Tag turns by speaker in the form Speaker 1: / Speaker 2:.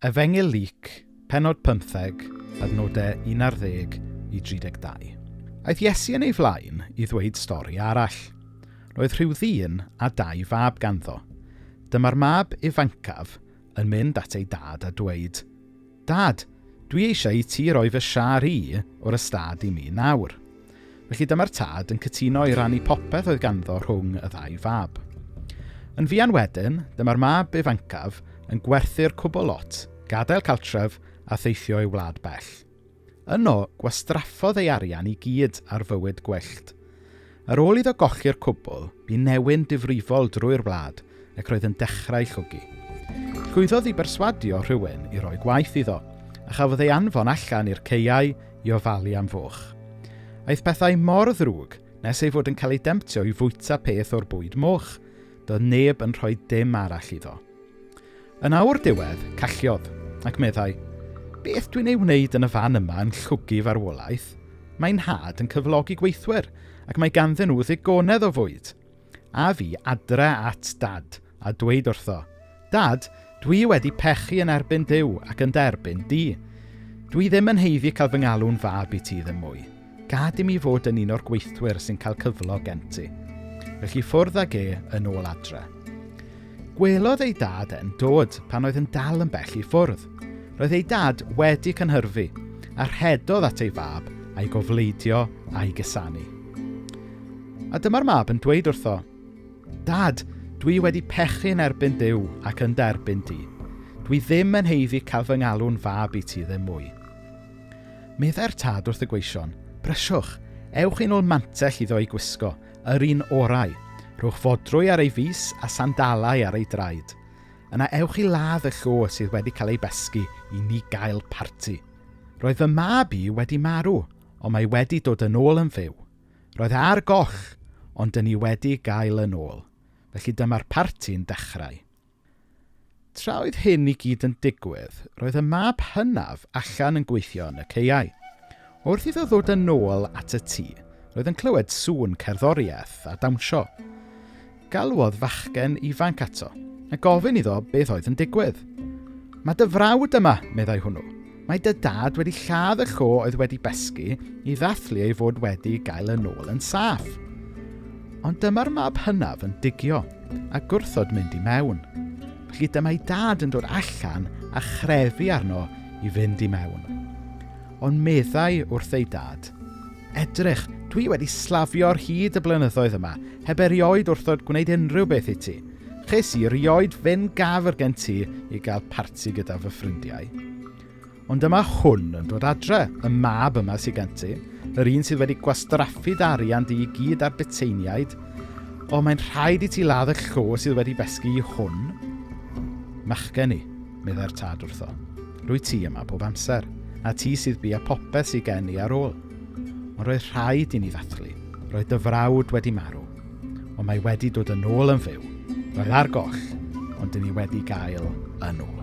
Speaker 1: Efengyl Luc, pennod 15, adnodau 11 i 32. Aeth Iesu yn ei flaen i ddweud stori arall. Roedd rhyw ddyn a 2 fab ganddo. Dyma'r mab ifancaf yn mynd at ei dad a dweud, Dad, dwi eisiau i ti roi fy siar i o'r ystad i mi nawr. Felly dyma'r tad yn cytuno i rannu popeth oedd ganddo rhwng y 2 fab. Yn fuan wedyn, dyma'r mab ifancaf yn gwerthu'r cwbl lot, gadael cartref a theithio i wlad bell. Yno, gwastraffodd ei arian i gyd ar fywyd gwyllt. Ar ôl iddo golli'r cwbl, bu newyn difrifol drwy'r wlad ac roedd yn dechrau llwgu. Llwyddodd i berswadio rhywun i roi gwaith iddo, a chafodd ei anfon allan i'r caeau i ofalu am foch. Aeth pethau mor ddrwg nes ei fod yn cael ei demtio i fwyta peth o'r bwyd moch, doedd neb yn rhoi dim arall iddo. Yn awr diwedd, calliodd, ac meddai, beth dwi'n ei wneud yn y fan yma yn llwgu farwolaeth? Mae'n had yn cyflogi gweithwyr, ac mae ganddyn nhw ddigonedd o fwyd. A fi adre at dad, a dweud wrtho, Dad, dwi wedi pechu yn erbyn Duw ac yn derbyn di. Dwi ddim yn heiddi cael fy ngalw'n fab i ti ddim mwy. Gad i mi fod yn un o'r gweithwyr sy'n cael cyflog gen ti. Felly ffwrdd ag yn ôl adre. Gwelodd ei dad e'n dod pan oedd yn dal yn bell i ffwrdd. Roedd ei dad wedi cynhyrfu, a rhedodd at ei fab a'i gofleidio a'i gysanu. A dyma'r mab yn dweud wrtho, Dad, dwi wedi pechu yn erbyn Duw ac yn derbyn di. Dwi ddim yn heiddi cael fy ngalw'n fab i ti ddim mwy. Meddai'r tad wrth y gweision, Bryswch, ewch i'n ôl mantell iddo ei gwisgo, yr un orau. Rhowch fodrwy ar ei fus a sandalau ar ei draed. Yna ewch i ladd y llo sydd wedi cael ei besgu i ni gael parti. Roedd fy mab i wedi marw, ond mae wedi dod yn ôl yn fyw. Roedd ar goll, ond dyn ni wedi gael yn ôl. Felly dyma'r parti'n dechrau. Tra oedd hyn i gyd yn digwydd, roedd y mab hynaf allan yn gweithio yn y caeau. Wrth iddo ddod yn ôl at y tŷ, roedd yn clywed sŵn cerddoriaeth a dawnsio. Galwodd fachgen ifanc ato, a gofyn iddo beth oedd yn digwydd. Mae dy frawd yma, meddai hwnnw. Mae dy dad wedi lladd y llo oedd wedi besgu i ddathlu ei fod wedi gael yn ôl yn saff. Ond dyma'r mab hynaf yn digio, a gwrthod mynd i mewn. Felly dyma'i dad yn dod allan a chrefi arno i fynd i mewn. Ond meddai wrth ei dad, Edrych, dwi wedi slafio'r hyd y blynyddoedd yma, heb erioed wrthod gwneud unrhyw beth i ti. Ches i erioed fynd gafr gen ti i gael parti gyda fy ffrindiau. Ond dyma hwn yn dod adre, y mab yma sydd gen ti, yr un sydd wedi gwastraffu arian di i gyd ar byteiniaid, o mae'n rhaid i ti ladd y llo sydd wedi besgu i hwn. Machgen i, meddai'r tad wrtho. Rwy ti yma bob amser, a ti sydd bu a popeth sydd gen i ar ôl. Ond roedd rhaid i ni ddathlu. Roedd dy frawd wedi marw, ond mae wedi dod yn ôl yn fyw. Roedd ar goll, ond dyn ni wedi gael yn ôl.